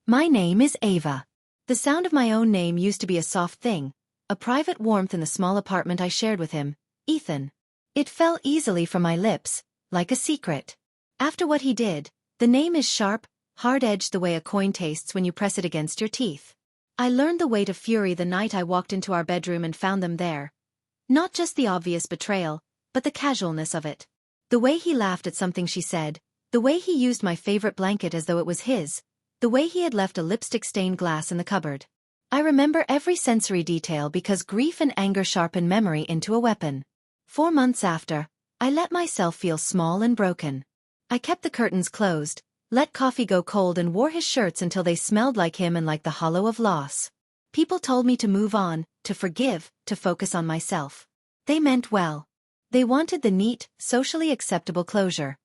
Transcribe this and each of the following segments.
My name is Ava. The sound of my own name used to be a soft thing, a private warmth in the small apartment I shared with him, Ethan. It fell easily from my lips, like a secret. After what he did, the name is sharp, hard-edged the way a coin tastes when you press it against your teeth. I learned the weight of fury the night I walked into our bedroom and found them there. Not just the obvious betrayal, but the casualness of it. The way he laughed at something she said, the way he used my favorite blanket as though it was his, the way he had left a lipstick-stained glass in the cupboard. I remember every sensory detail because grief and anger sharpen memory into a weapon. 4 months after, I let myself feel small and broken. I kept the curtains closed, let coffee go cold and wore his shirts until they smelled like him and like the hollow of loss. People told me to move on, to forgive, to focus on myself. They meant well. They wanted the neat, socially acceptable closure.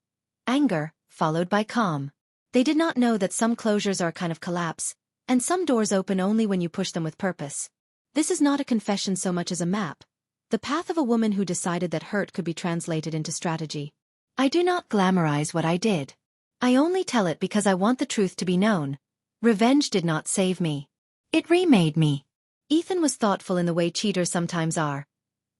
Anger, followed by calm. They did not know that some closures are a kind of collapse, and some doors open only when you push them with purpose. This is not a confession so much as a map. The path of a woman who decided that hurt could be translated into strategy. I do not glamorize what I did. I only tell it because I want the truth to be known. Revenge did not save me. It remade me. Ethan was thoughtful in the way cheaters sometimes are.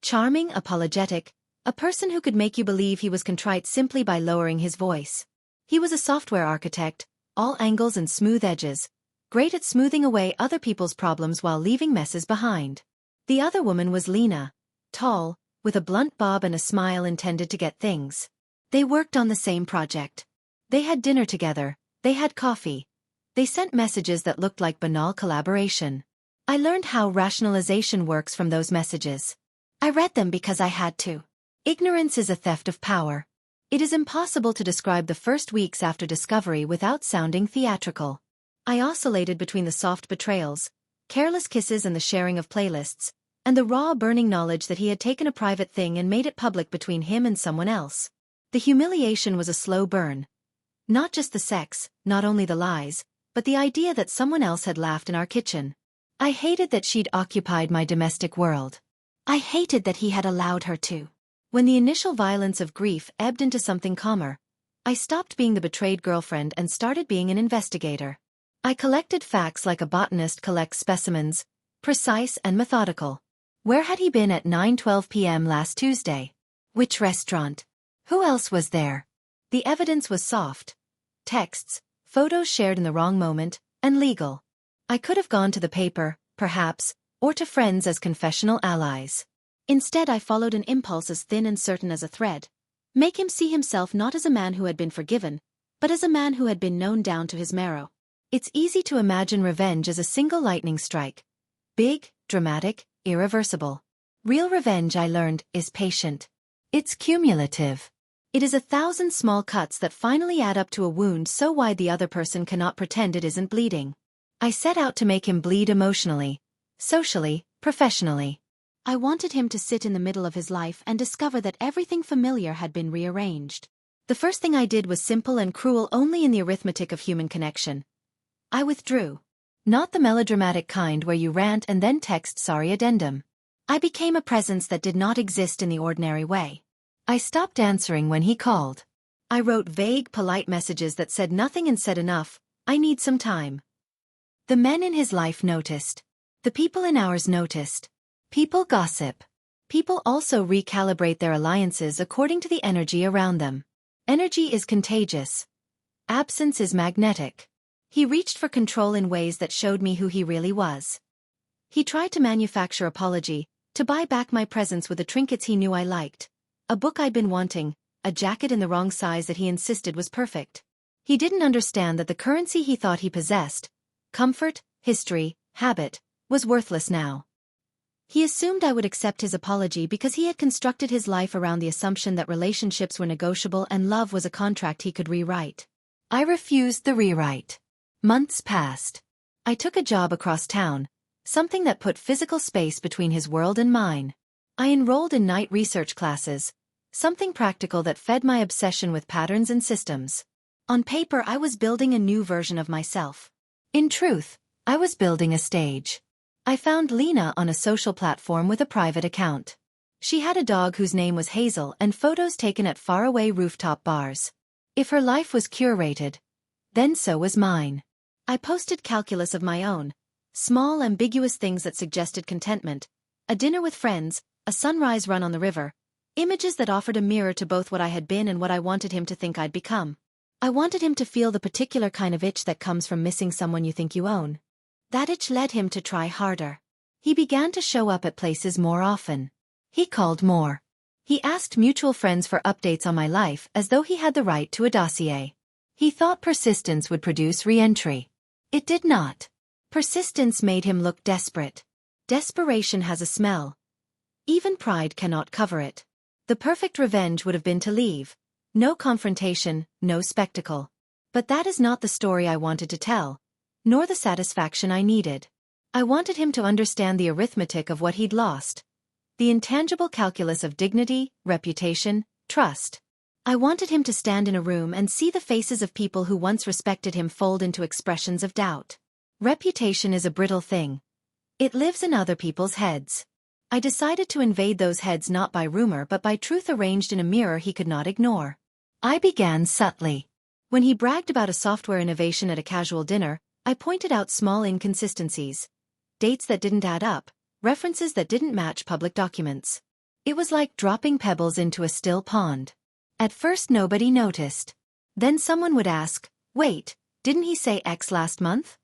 Charming, apologetic, a person who could make you believe he was contrite simply by lowering his voice. He was a software architect, all angles and smooth edges, great at smoothing away other people's problems while leaving messes behind. The other woman was Lena, tall, with a blunt bob and a smile intended to get things. They worked on the same project. They had dinner together, they had coffee. They sent messages that looked like banal collaboration. I learned how rationalization works from those messages. I read them because I had to. Ignorance is a theft of power. It is impossible to describe the first weeks after discovery without sounding theatrical. I oscillated between the soft betrayals, careless kisses and the sharing of playlists, and the raw burning knowledge that he had taken a private thing and made it public between him and someone else. The humiliation was a slow burn. Not just the sex, not only the lies, but the idea that someone else had laughed in our kitchen. I hated that she'd occupied my domestic world. I hated that he had allowed her to. When the initial violence of grief ebbed into something calmer, I stopped being the betrayed girlfriend and started being an investigator. I collected facts like a botanist collects specimens, precise and methodical. Where had he been at 9:12 p.m. last Tuesday? Which restaurant? Who else was there? The evidence was soft. Texts, photos shared in the wrong moment, and legal. I could have gone to the paper, perhaps, or to friends as confessional allies. Instead I followed an impulse as thin and certain as a thread. Make him see himself not as a man who had been forgiven, but as a man who had been known down to his marrow. It's easy to imagine revenge as a single lightning strike. Big, dramatic, irreversible. Real revenge, I learned, is patient. It's cumulative. It is 1,000 small cuts that finally add up to a wound so wide the other person cannot pretend it isn't bleeding. I set out to make him bleed emotionally, socially, professionally. I wanted him to sit in the middle of his life and discover that everything familiar had been rearranged. The first thing I did was simple and cruel only in the arithmetic of human connection. I withdrew. Not the melodramatic kind where you rant and then text sorry addendum. I became a presence that did not exist in the ordinary way. I stopped answering when he called. I wrote vague, polite messages that said nothing and said enough, I need some time. The men in his life noticed. The people in ours noticed. People gossip. People also recalibrate their alliances according to the energy around them. Energy is contagious. Absence is magnetic. He reached for control in ways that showed me who he really was. He tried to manufacture apology, to buy back my presence with the trinkets he knew I liked. A book I'd been wanting, a jacket in the wrong size that he insisted was perfect. He didn't understand that the currency he thought he possessed, comfort, history, habit, was worthless now. He assumed I would accept his apology because he had constructed his life around the assumption that relationships were negotiable and love was a contract he could rewrite. I refused the rewrite. Months passed. I took a job across town, something that put physical space between his world and mine. I enrolled in night research classes, something practical that fed my obsession with patterns and systems. On paper, I was building a new version of myself. In truth, I was building a stage. I found Lena on a social platform with a private account. She had a dog whose name was Hazel and photos taken at faraway rooftop bars. If her life was curated, then so was mine. I posted calculus of my own, small ambiguous things that suggested contentment, a dinner with friends, a sunrise run on the river, images that offered a mirror to both what I had been and what I wanted him to think I'd become. I wanted him to feel the particular kind of itch that comes from missing someone you think you own. That itch led him to try harder. He began to show up at places more often. He called more. He asked mutual friends for updates on my life as though he had the right to a dossier. He thought persistence would produce re-entry. It did not. Persistence made him look desperate. Desperation has a smell. Even pride cannot cover it. The perfect revenge would have been to leave. No confrontation, no spectacle. But that is not the story I wanted to tell, nor the satisfaction I needed. I wanted him to understand the arithmetic of what he'd lost. The intangible calculus of dignity, reputation, trust. I wanted him to stand in a room and see the faces of people who once respected him fold into expressions of doubt. Reputation is a brittle thing. It lives in other people's heads. I decided to invade those heads not by rumor but by truth arranged in a mirror he could not ignore. I began subtly. When he bragged about a software innovation at a casual dinner, I pointed out small inconsistencies. Dates that didn't add up, references that didn't match public documents. It was like dropping pebbles into a still pond. At first nobody noticed. Then someone would ask, "Wait, didn't he say X last month?"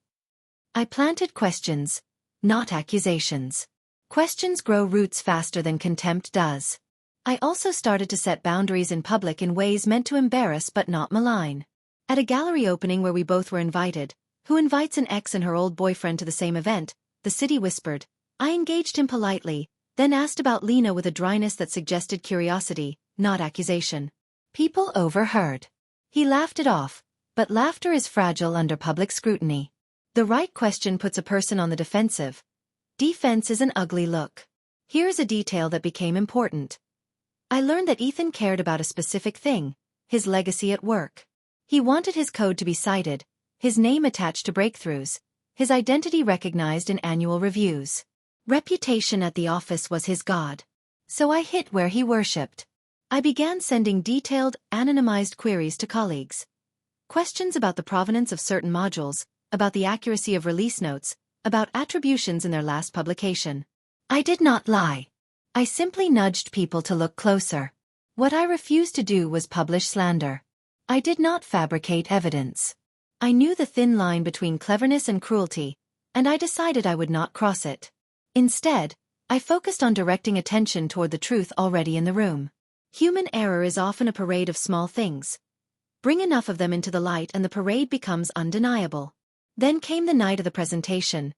I planted questions, not accusations. Questions grow roots faster than contempt does. I also started to set boundaries in public in ways meant to embarrass but not malign. At a gallery opening where we both were invited, who invites an ex and her old boyfriend to the same event, the city whispered. I engaged him politely, then asked about Lena with a dryness that suggested curiosity, not accusation. People overheard. He laughed it off, but laughter is fragile under public scrutiny. The right question puts a person on the defensive. Defense is an ugly look. Here's a detail that became important. I learned that Ethan cared about a specific thing, his legacy at work. He wanted his code to be cited, his name attached to breakthroughs, his identity recognized in annual reviews. Reputation at the office was his god. So I hit where he worshipped. I began sending detailed, anonymized queries to colleagues. Questions about the provenance of certain modules, about the accuracy of release notes, about attributions in their last publication. I did not lie. I simply nudged people to look closer. What I refused to do was publish slander. I did not fabricate evidence. I knew the thin line between cleverness and cruelty, and I decided I would not cross it. Instead, I focused on directing attention toward the truth already in the room. Human error is often a parade of small things. Bring enough of them into the light and the parade becomes undeniable. Then came the night of the presentation,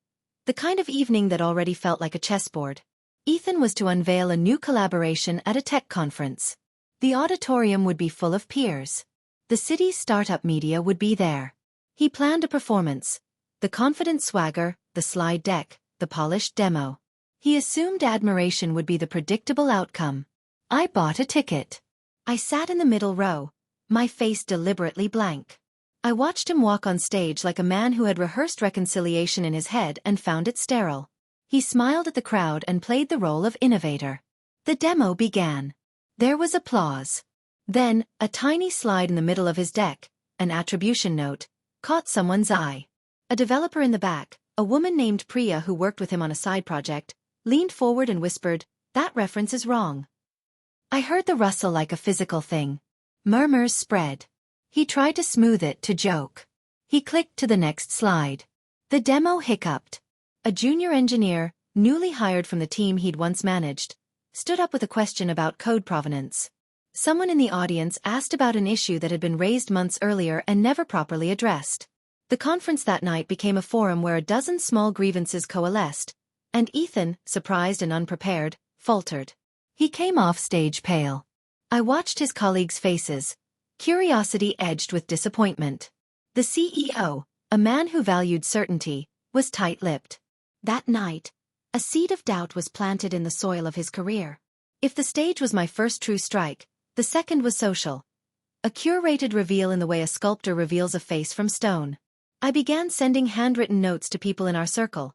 the kind of evening that already felt like a chessboard. Ethan was to unveil a new collaboration at a tech conference. The auditorium would be full of peers. The city's startup media would be there. He planned a performance, the confident swagger, the slide deck, the polished demo. He assumed admiration would be the predictable outcome. I bought a ticket. I sat in the middle row, my face deliberately blank. I watched him walk on stage like a man who had rehearsed reconciliation in his head and found it sterile. He smiled at the crowd and played the role of innovator. The demo began. There was applause. Then, a tiny slide in the middle of his deck, an attribution note, caught someone's eye. A developer in the back, a woman named Priya who worked with him on a side project, leaned forward and whispered, "That reference is wrong." I heard the rustle like a physical thing. Murmurs spread. He tried to smooth it to joke. He clicked to the next slide. The demo hiccuped. A junior engineer, newly hired from the team he'd once managed, stood up with a question about code provenance. Someone in the audience asked about an issue that had been raised months earlier and never properly addressed. The conference that night became a forum where a dozen small grievances coalesced, and Ethan, surprised and unprepared, faltered. He came off stage pale. I watched his colleagues' faces, curiosity edged with disappointment. The CEO, a man who valued certainty, was tight-lipped. That night, a seed of doubt was planted in the soil of his career. If the stage was my first true strike, the second was social. A curated reveal in the way a sculptor reveals a face from stone. I began sending handwritten notes to people in our circle.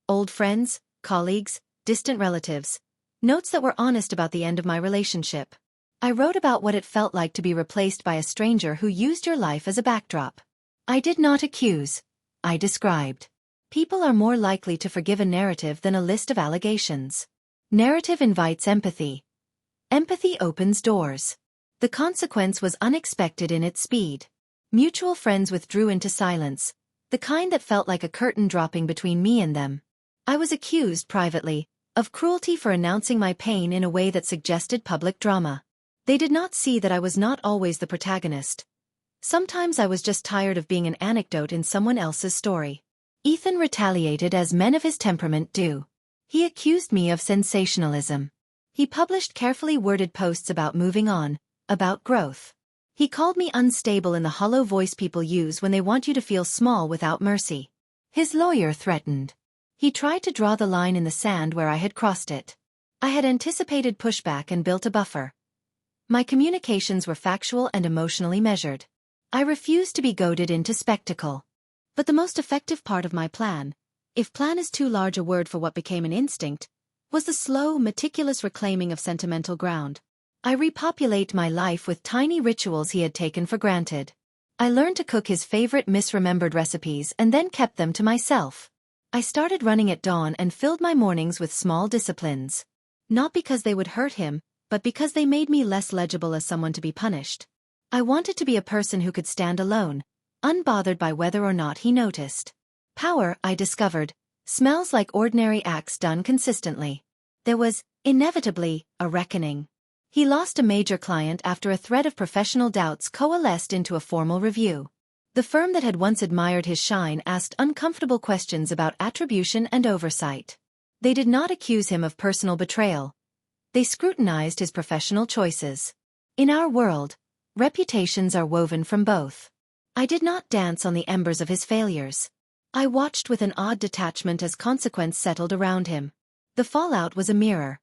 Old friends, colleagues, distant relatives. Notes that were honest about the end of my relationship. I wrote about what it felt like to be replaced by a stranger who used your life as a backdrop. I did not accuse. I described. People are more likely to forgive a narrative than a list of allegations. Narrative invites empathy. Empathy opens doors. The consequence was unexpected in its speed. Mutual friends withdrew into silence, the kind that felt like a curtain dropping between me and them. I was accused privately of cruelty for announcing my pain in a way that suggested public drama. They did not see that I was not always the protagonist. Sometimes I was just tired of being an anecdote in someone else's story. Ethan retaliated as men of his temperament do. He accused me of sensationalism. He published carefully worded posts about moving on, about growth. He called me unstable in the hollow voice people use when they want you to feel small without mercy. His lawyer threatened. He tried to draw the line in the sand where I had crossed it. I had anticipated pushback and built a buffer. My communications were factual and emotionally measured. I refused to be goaded into spectacle. But the most effective part of my plan, if plan is too large a word for what became an instinct, was the slow, meticulous reclaiming of sentimental ground. I repopulate my life with tiny rituals he had taken for granted. I learned to cook his favorite misremembered recipes and then kept them to myself. I started running at dawn and filled my mornings with small disciplines. Not because they would hurt him, but because they made me less legible as someone to be punished. I wanted to be a person who could stand alone, unbothered by whether or not he noticed. Power, I discovered, smells like ordinary acts done consistently. There was, inevitably, a reckoning. He lost a major client after a thread of professional doubts coalesced into a formal review. The firm that had once admired his shine asked uncomfortable questions about attribution and oversight. They did not accuse him of personal betrayal. They scrutinized his professional choices. In our world, reputations are woven from both. I did not dance on the embers of his failures. I watched with an odd detachment as consequence settled around him. The fallout was a mirror.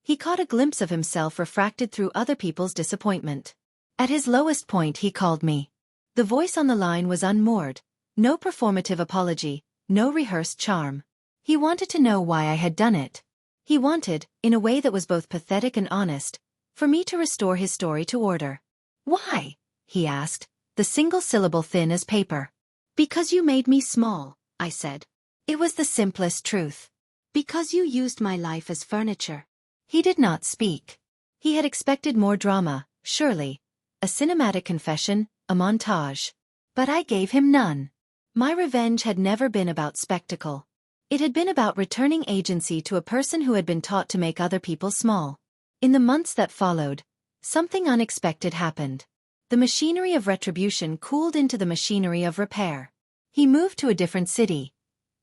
He caught a glimpse of himself refracted through other people's disappointment. At his lowest point he called me. The voice on the line was unmoored, no performative apology, no rehearsed charm. He wanted to know why I had done it. He wanted, in a way that was both pathetic and honest, for me to restore his story to order. Why? He asked, the single syllable thin as paper. Because you made me small, I said. It was the simplest truth. Because you used my life as furniture. He did not speak. He had expected more drama, surely. A cinematic confession, a montage. But I gave him none. My revenge had never been about spectacle. It had been about returning agency to a person who had been taught to make other people small. In the months that followed, something unexpected happened. The machinery of retribution cooled into the machinery of repair. He moved to a different city.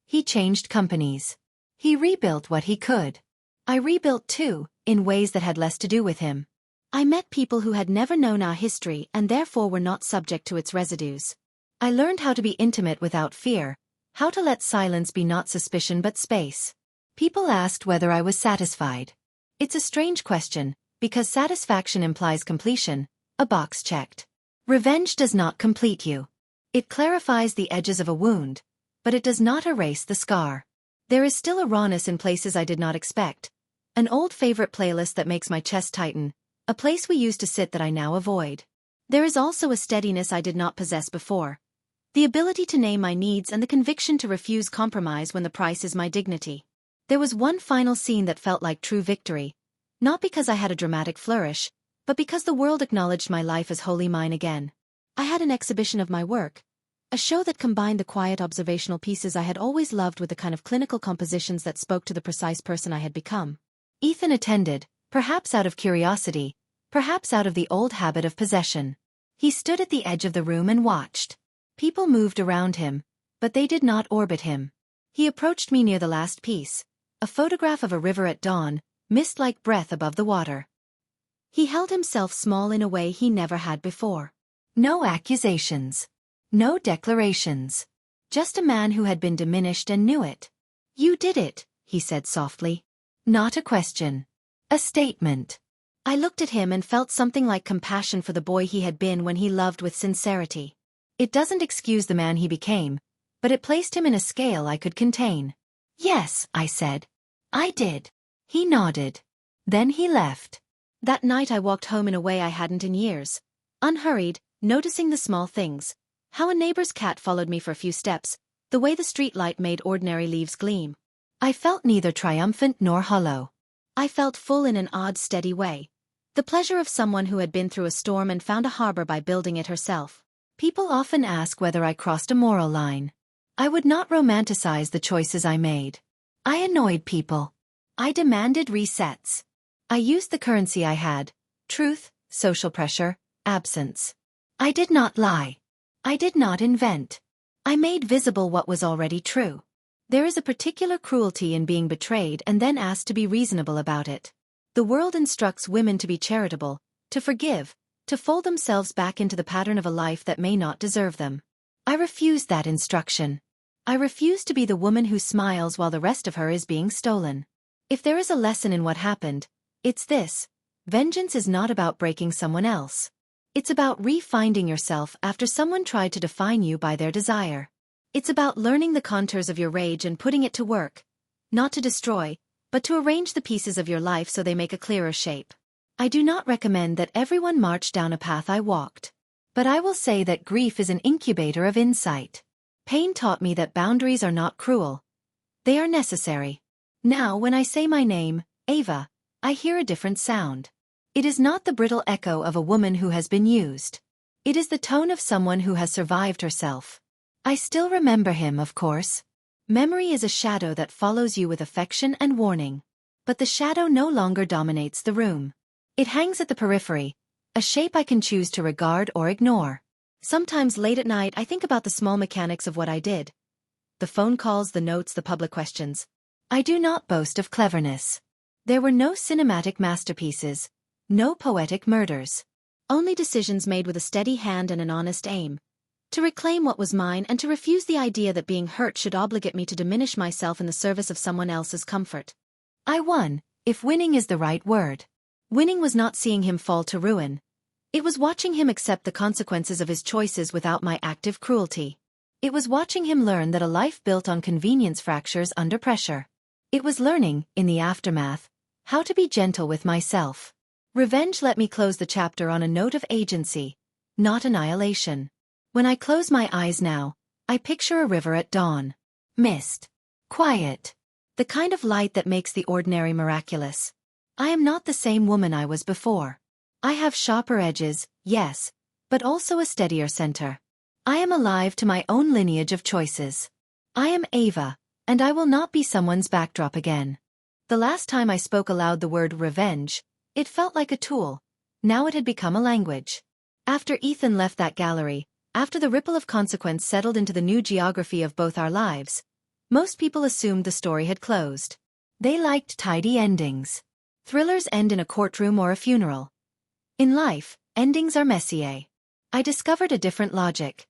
He changed companies. He rebuilt what he could. I rebuilt too, in ways that had less to do with him. I met people who had never known our history and therefore were not subject to its residues. I learned how to be intimate without fear, how to let silence be not suspicion but space. People asked whether I was satisfied. It's a strange question, because satisfaction implies completion, a box checked. Revenge does not complete you. It clarifies the edges of a wound, but it does not erase the scar. There is still a rawness in places I did not expect. An old favorite playlist that makes my chest tighten, a place we used to sit that I now avoid. There is also a steadiness I did not possess before. The ability to name my needs and the conviction to refuse compromise when the price is my dignity. There was one final scene that felt like true victory, not because I had a dramatic flourish, but because the world acknowledged my life as wholly mine again. I had an exhibition of my work, a show that combined the quiet observational pieces I had always loved with the kind of clinical compositions that spoke to the precise person I had become. Ethan attended, perhaps out of curiosity, perhaps out of the old habit of possession. He stood at the edge of the room and watched. People moved around him, but they did not orbit him. He approached me near the last piece, a photograph of a river at dawn, mist-like breath above the water. He held himself small in a way he never had before. No accusations. No declarations. Just a man who had been diminished and knew it. You did it, he said softly. Not a question. A statement. I looked at him and felt something like compassion for the boy he had been when he loved with sincerity. It doesn't excuse the man he became, but it placed him in a scale I could contain. Yes, I said. I did. He nodded. Then he left. That night I walked home in a way I hadn't in years. Unhurried, noticing the small things. How a neighbor's cat followed me for a few steps, the way the streetlight made ordinary leaves gleam. I felt neither triumphant nor hollow. I felt full in an odd, steady way. The pleasure of someone who had been through a storm and found a harbor by building it herself. People often ask whether I crossed a moral line. I would not romanticize the choices I made. I annoyed people. I demanded resets. I used the currency I had: truth, social pressure, absence. I did not lie. I did not invent. I made visible what was already true. There is a particular cruelty in being betrayed and then asked to be reasonable about it. The world instructs women to be charitable, to forgive, to fold themselves back into the pattern of a life that may not deserve them. I refused that instruction. I refused to be the woman who smiles while the rest of her is being stolen. If there is a lesson in what happened, it's this: vengeance is not about breaking someone else. It's about re-finding yourself after someone tried to define you by their desire. It's about learning the contours of your rage and putting it to work, not to destroy, but to arrange the pieces of your life so they make a clearer shape. I do not recommend that everyone march down a path I walked. But I will say that grief is an incubator of insight. Pain taught me that boundaries are not cruel. They are necessary. Now when I say my name, Ava, I hear a different sound. It is not the brittle echo of a woman who has been used. It is the tone of someone who has survived herself. I still remember him, of course. Memory is a shadow that follows you with affection and warning. But the shadow no longer dominates the room. It hangs at the periphery, a shape I can choose to regard or ignore. Sometimes late at night I think about the small mechanics of what I did. The phone calls, the notes, the public questions. I do not boast of cleverness. There were no cinematic masterpieces, no poetic murders. Only decisions made with a steady hand and an honest aim. To reclaim what was mine and to refuse the idea that being hurt should obligate me to diminish myself in the service of someone else's comfort. I won, if winning is the right word. Winning was not seeing him fall to ruin. It was watching him accept the consequences of his choices without my active cruelty. It was watching him learn that a life built on convenience fractures under pressure. It was learning, in the aftermath, how to be gentle with myself. Revenge let me close the chapter on a note of agency, not annihilation. When I close my eyes now, I picture a river at dawn. Mist. Quiet. The kind of light that makes the ordinary miraculous. I am not the same woman I was before. I have sharper edges, yes, but also a steadier center. I am alive to my own lineage of choices. I am Ava, and I will not be someone's backdrop again. The last time I spoke aloud the word revenge, it felt like a tool. Now it had become a language. After Ethan left that gallery, after the ripple of consequence settled into the new geography of both our lives, most people assumed the story had closed. They liked tidy endings. Thrillers end in a courtroom or a funeral. In life, endings are messier. I discovered a different logic.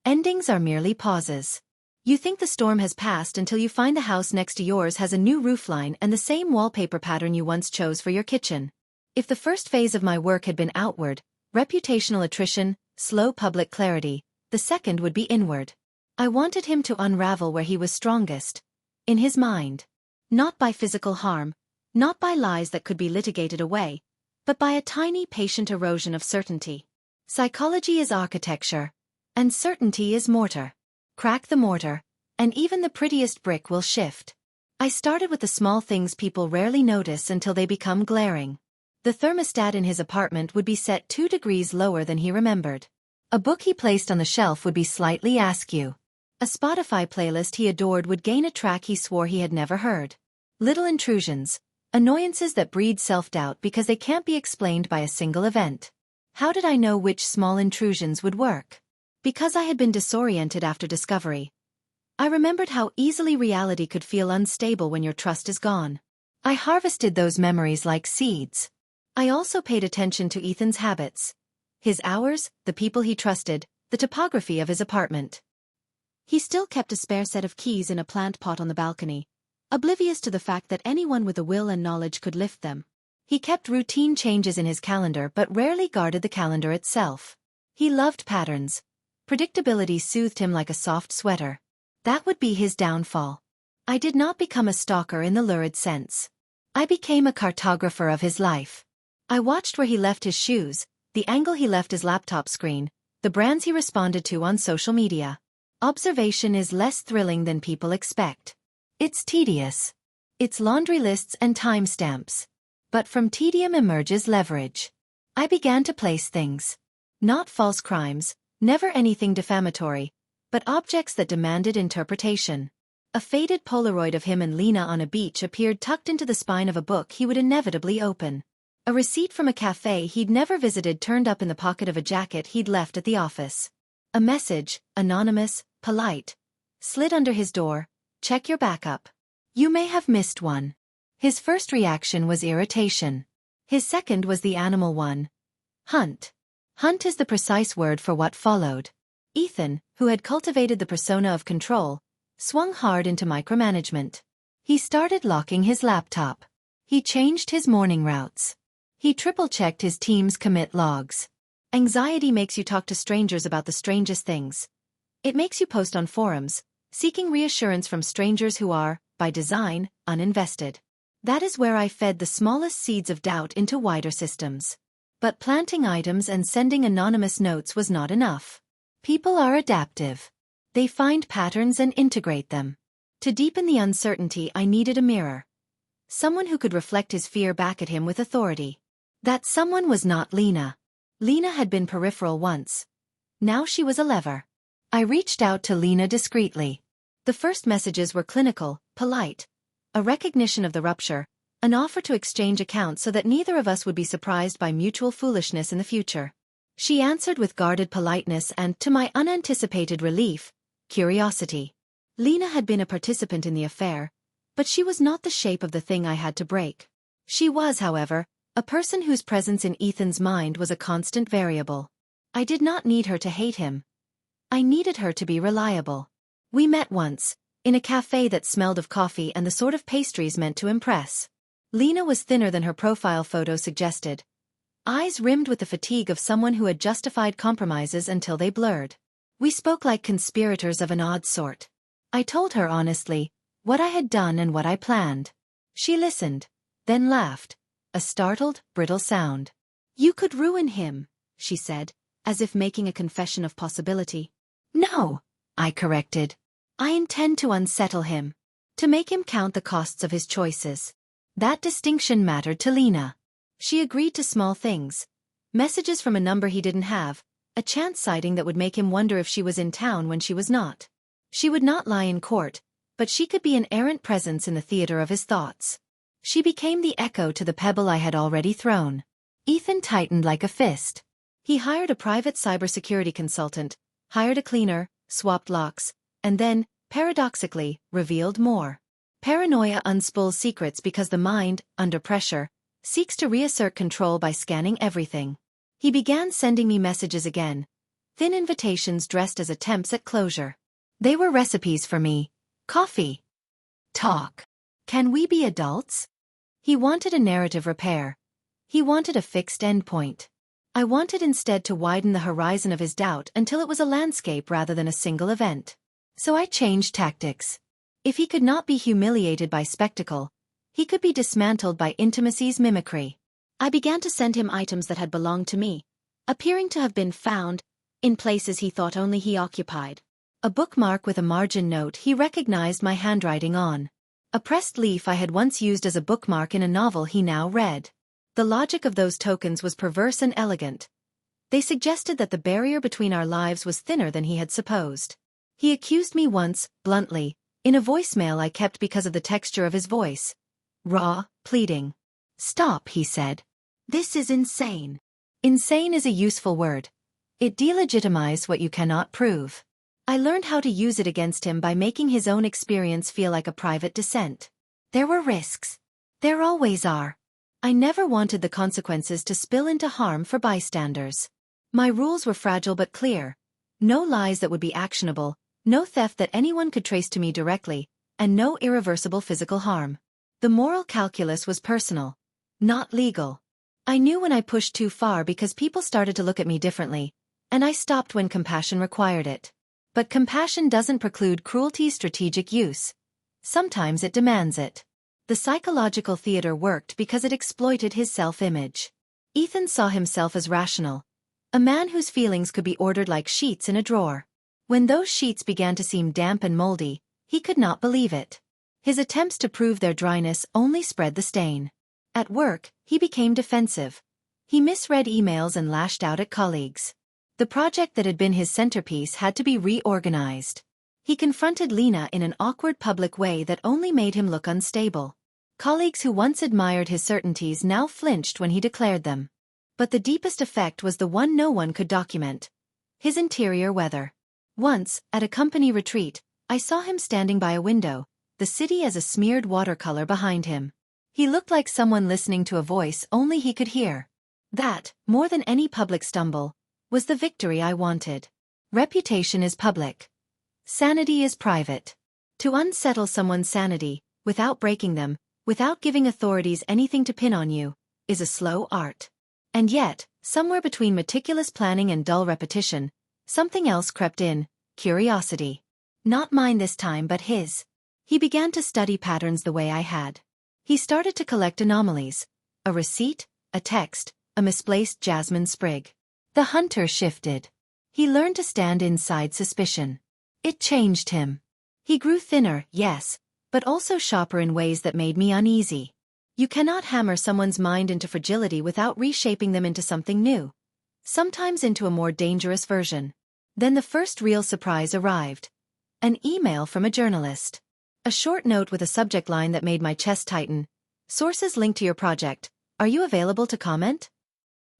Endings are merely pauses. You think the storm has passed until you find the house next to yours has a new roofline and the same wallpaper pattern you once chose for your kitchen. If the first phase of my work had been outward, reputational attrition, slow public clarity, the second would be inward. I wanted him to unravel where he was strongest. In his mind. Not by physical harm, not by lies that could be litigated away, but by a tiny patient erosion of certainty. Psychology is architecture, and certainty is mortar. Crack the mortar, and even the prettiest brick will shift. I started with the small things people rarely notice until they become glaring. The thermostat in his apartment would be set 2 degrees lower than he remembered. A book he placed on the shelf would be slightly askew. A Spotify playlist he adored would gain a track he swore he had never heard. Little intrusions. Annoyances that breed self-doubt because they can't be explained by a single event. How did I know which small intrusions would work? Because I had been disoriented after discovery. I remembered how easily reality could feel unstable when your trust is gone. I harvested those memories like seeds. I also paid attention to Ethan's habits. His hours, the people he trusted, the topography of his apartment. He still kept a spare set of keys in a plant pot on the balcony, oblivious to the fact that anyone with a will and knowledge could lift them. He kept routine changes in his calendar but rarely guarded the calendar itself. He loved patterns. Predictability soothed him like a soft sweater. That would be his downfall. I did not become a stalker in the lurid sense. I became a cartographer of his life. I watched where he left his shoes, the angle he left his laptop screen, the brands he responded to on social media. Observation is less thrilling than people expect. It's tedious. It's laundry lists and timestamps. But from tedium emerges leverage. I began to place things. Not false crimes, never anything defamatory, but objects that demanded interpretation. A faded Polaroid of him and Lena on a beach appeared tucked into the spine of a book he would inevitably open. A receipt from a cafe he'd never visited turned up in the pocket of a jacket he'd left at the office. A message, anonymous, polite, slid under his door, check your backup. You may have missed one. His first reaction was irritation. His second was the animal one. Hunt. Hunt is the precise word for what followed. Ethan, who had cultivated the persona of control, swung hard into micromanagement. He started locking his laptop. He changed his morning routes. He triple-checked his team's commit logs. Anxiety makes you talk to strangers about the strangest things. It makes you post on forums, seeking reassurance from strangers who are, by design, uninvested. That is where I fed the smallest seeds of doubt into wider systems. But planting items and sending anonymous notes was not enough. People are adaptive. They find patterns and integrate them. To deepen the uncertainty, I needed a mirror. Someone who could reflect his fear back at him with authority. That someone was not Lena. Lena had been peripheral once. Now she was a lever. I reached out to Lena discreetly. The first messages were clinical, polite. A recognition of the rupture, an offer to exchange accounts so that neither of us would be surprised by mutual foolishness in the future. She answered with guarded politeness and, to my unanticipated relief, curiosity. Lena had been a participant in the affair, but she was not the shape of the thing I had to break. She was, however, a person whose presence in Ethan's mind was a constant variable. I did not need her to hate him. I needed her to be reliable. We met once, in a cafe that smelled of coffee and the sort of pastries meant to impress. Lena was thinner than her profile photo suggested. Eyes rimmed with the fatigue of someone who had justified compromises until they blurred. We spoke like conspirators of an odd sort. I told her honestly what I had done and what I planned. She listened, then laughed, a startled, brittle sound. You could ruin him, she said, as if making a confession of possibility. No, I corrected. I intend to unsettle him. To make him count the costs of his choices. That distinction mattered to Lena. She agreed to small things. Messages from a number he didn't have, a chance sighting that would make him wonder if she was in town when she was not. She would not lie in court, but she could be an errant presence in the theater of his thoughts. She became the echo to the pebble I had already thrown. Ethan tightened like a fist. He hired a private cybersecurity consultant, hired a cleaner, swapped locks, and then, paradoxically, revealed more. Paranoia unspools secrets because the mind, under pressure, seeks to reassert control by scanning everything. He began sending me messages again, thin invitations dressed as attempts at closure. They were recipes for me. Coffee. Talk. Can we be adults? He wanted a narrative repair. He wanted a fixed endpoint. I wanted instead to widen the horizon of his doubt until it was a landscape rather than a single event. So I changed tactics. If he could not be humiliated by spectacle, he could be dismantled by intimacy's mimicry. I began to send him items that had belonged to me, appearing to have been found, in places he thought only he occupied. A bookmark with a margin note he recognized my handwriting on. A pressed leaf I had once used as a bookmark in a novel he now read. The logic of those tokens was perverse and elegant. They suggested that the barrier between our lives was thinner than he had supposed. He accused me once, bluntly, in a voicemail I kept because of the texture of his voice. Raw, pleading. Stop, he said. This is insane. Insane is a useful word. It delegitimizes what you cannot prove. I learned how to use it against him by making his own experience feel like a private dissent. There were risks. There always are. I never wanted the consequences to spill into harm for bystanders. My rules were fragile but clear. No lies that would be actionable, no theft that anyone could trace to me directly, and no irreversible physical harm. The moral calculus was personal, not legal. I knew when I pushed too far because people started to look at me differently, and I stopped when compassion required it. But compassion doesn't preclude cruelty's strategic use. Sometimes it demands it. The psychological theater worked because it exploited his self-image. Ethan saw himself as rational, a man whose feelings could be ordered like sheets in a drawer. When those sheets began to seem damp and moldy, he could not believe it. His attempts to prove their dryness only spread the stain. At work, he became defensive. He misread emails and lashed out at colleagues. The project that had been his centerpiece had to be reorganized. He confronted Lena in an awkward public way that only made him look unstable. Colleagues who once admired his certainties now flinched when he declared them. But the deepest effect was the one no one could document: his interior weather. Once, at a company retreat, I saw him standing by a window, the city as a smeared watercolor behind him. He looked like someone listening to a voice only he could hear. That, more than any public stumble, was the victory I wanted. Reputation is public. Sanity is private. To unsettle someone's sanity, without breaking them, without giving authorities anything to pin on you, is a slow art. And yet, somewhere between meticulous planning and dull repetition, something else crept in: curiosity. Not mine this time but his. He began to study patterns the way I had. He started to collect anomalies: a receipt, a text, a misplaced jasmine sprig. The hunter shifted. He learned to stand inside suspicion. It changed him. He grew thinner, yes, but also sharper in ways that made me uneasy. You cannot hammer someone's mind into fragility without reshaping them into something new. Sometimes into a more dangerous version. Then the first real surprise arrived. An email from a journalist. A short note with a subject line that made my chest tighten. Sources linked to your project. Are you available to comment?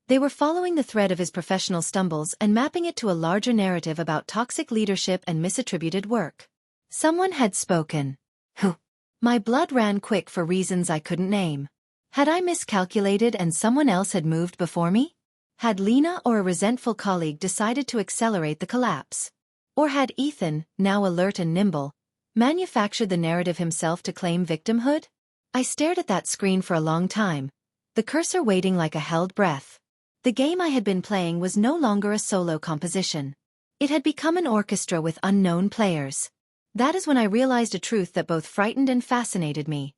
They were following the thread of his professional stumbles and mapping it to a larger narrative about toxic leadership and misattributed work. Someone had spoken. Who? My blood ran quick for reasons I couldn't name. Had I miscalculated and someone else had moved before me? Had Lena or a resentful colleague decided to accelerate the collapse? Or had Ethan, now alert and nimble, manufactured the narrative himself to claim victimhood? I stared at that screen for a long time, the cursor waiting like a held breath. The game I had been playing was no longer a solo composition. It had become an orchestra with unknown players. That is when I realized a truth that both frightened and fascinated me.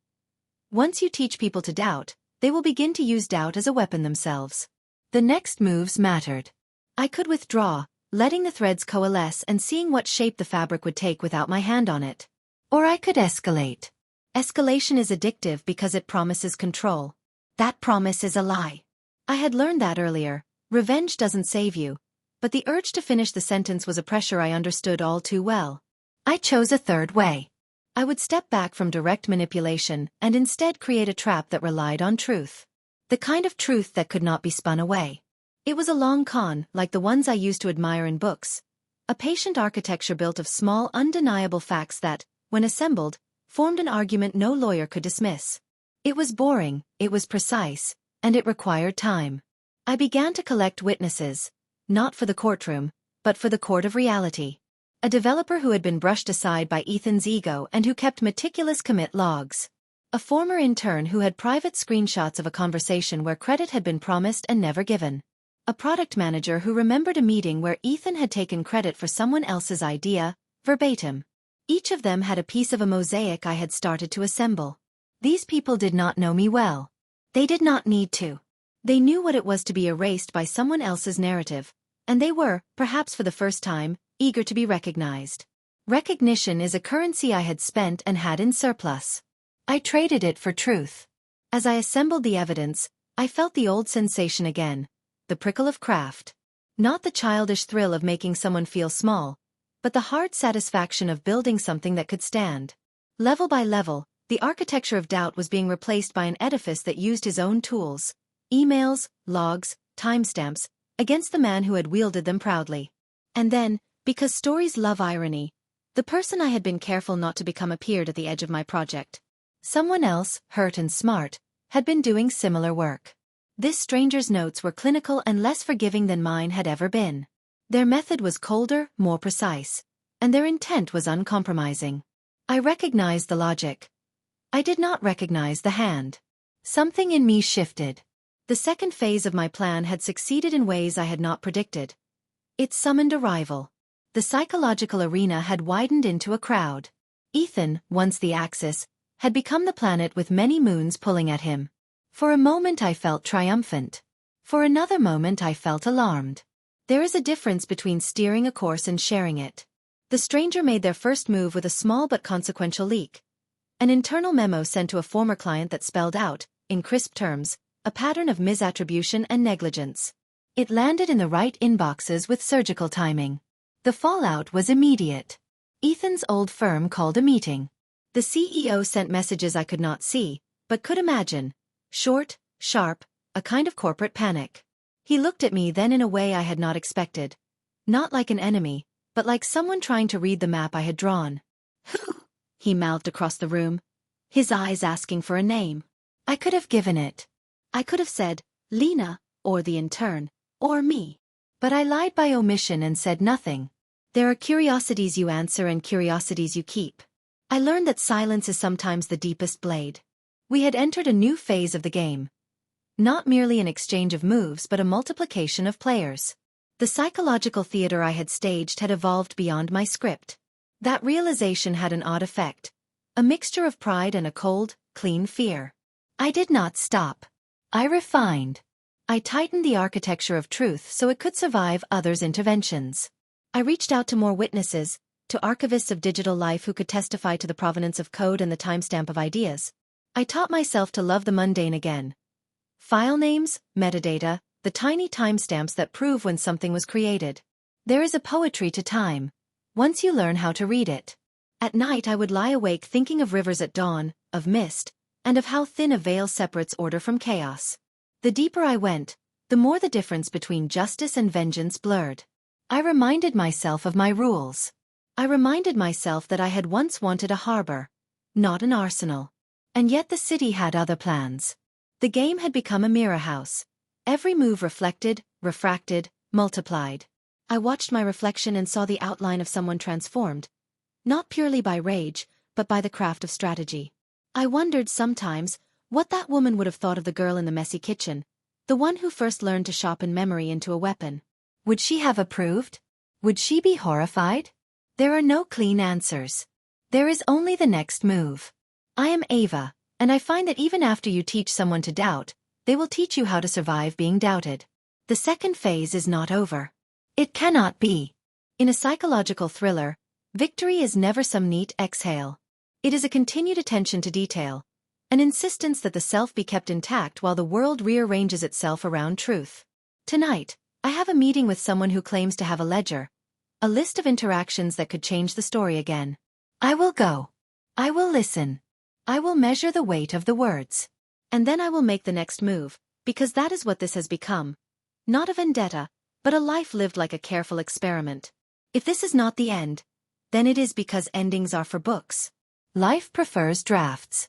Once you teach people to doubt, they will begin to use doubt as a weapon themselves. The next moves mattered. I could withdraw, letting the threads coalesce and seeing what shape the fabric would take without my hand on it. Or I could escalate. Escalation is addictive because it promises control. That promise is a lie. I had learned that earlier. Revenge doesn't save you. But the urge to finish the sentence was a pressure I understood all too well. I chose a third way. I would step back from direct manipulation and instead create a trap that relied on truth. The kind of truth that could not be spun away. It was a long con, like the ones I used to admire in books. A patient architecture built of small, undeniable facts that, when assembled, formed an argument no lawyer could dismiss. It was boring, it was precise, and it required time. I began to collect witnesses, not for the courtroom, but for the court of reality. A developer who had been brushed aside by Ethan's ego and who kept meticulous commit logs. A former intern who had private screenshots of a conversation where credit had been promised and never given. A product manager who remembered a meeting where Ethan had taken credit for someone else's idea, verbatim. Each of them had a piece of a mosaic I had started to assemble. These people did not know me well. They did not need to. They knew what it was to be erased by someone else's narrative, and they were, perhaps for the first time, eager to be recognized. Recognition is a currency I had spent and had in surplus. I traded it for truth. As I assembled the evidence, I felt the old sensation again, the prickle of craft. Not the childish thrill of making someone feel small, but the hard satisfaction of building something that could stand. Level by level, the architecture of doubt was being replaced by an edifice that used his own tools, emails, logs, timestamps, against the man who had wielded them proudly. And then, because stories love irony, the person I had been careful not to become appeared at the edge of my project. Someone else, hurt and smart, had been doing similar work. This stranger's notes were clinical and less forgiving than mine had ever been. Their method was colder, more precise, and their intent was uncompromising. I recognized the logic. I did not recognize the hand. Something in me shifted. The second phase of my plan had succeeded in ways I had not predicted. It summoned a rival. The psychological arena had widened into a crowd. Ethan, once the axis, had become the planet with many moons pulling at him. For a moment I felt triumphant. For another moment I felt alarmed. There is a difference between steering a course and sharing it. The stranger made their first move with a small but consequential leak. An internal memo sent to a former client that spelled out, in crisp terms, a pattern of misattribution and negligence. It landed in the right inboxes with surgical timing. The fallout was immediate. Ethan's old firm called a meeting. The CEO sent messages I could not see, but could imagine. Short, sharp, a kind of corporate panic. He looked at me then in a way I had not expected. Not like an enemy, but like someone trying to read the map I had drawn. He mouthed across the room, his eyes asking for a name. I could have given it. I could have said, Lena, or the intern, or me. But I lied by omission and said nothing. There are curiosities you answer and curiosities you keep. I learned that silence is sometimes the deepest blade. We had entered a new phase of the game. Not merely an exchange of moves but a multiplication of players. The psychological theater I had staged had evolved beyond my script. That realization had an odd effect. A mixture of pride and a cold, clean fear. I did not stop. I refined. I tightened the architecture of truth so it could survive others' interventions. I reached out to more witnesses, to archivists of digital life who could testify to the provenance of code and the timestamp of ideas. I taught myself to love the mundane again. File names, metadata, the tiny timestamps that prove when something was created. There is a poetry to time. Once you learn how to read it. At night I would lie awake thinking of rivers at dawn, of mist, and of how thin a veil separates order from chaos. The deeper I went, the more the difference between justice and vengeance blurred. I reminded myself of my rules. I reminded myself that I had once wanted a harbor, not an arsenal. And yet the city had other plans. The game had become a mirror house. Every move reflected, refracted, multiplied. I watched my reflection and saw the outline of someone transformed, not purely by rage, but by the craft of strategy. I wondered sometimes what that woman would have thought of the girl in the messy kitchen, the one who first learned to sharpen memory into a weapon. Would she have approved? Would she be horrified? There are no clean answers. There is only the next move. I am Ava, and I find that even after you teach someone to doubt, they will teach you how to survive being doubted. The second phase is not over. It cannot be. In a psychological thriller, victory is never some neat exhale. It is a continued attention to detail, an insistence that the self be kept intact while the world rearranges itself around truth. Tonight, I have a meeting with someone who claims to have a ledger, a list of interactions that could change the story again. I will go. I will listen. I will measure the weight of the words. And then I will make the next move, because that is what this has become. Not a vendetta, but a life lived like a careful experiment. If this is not the end, then it is because endings are for books. Life prefers drafts.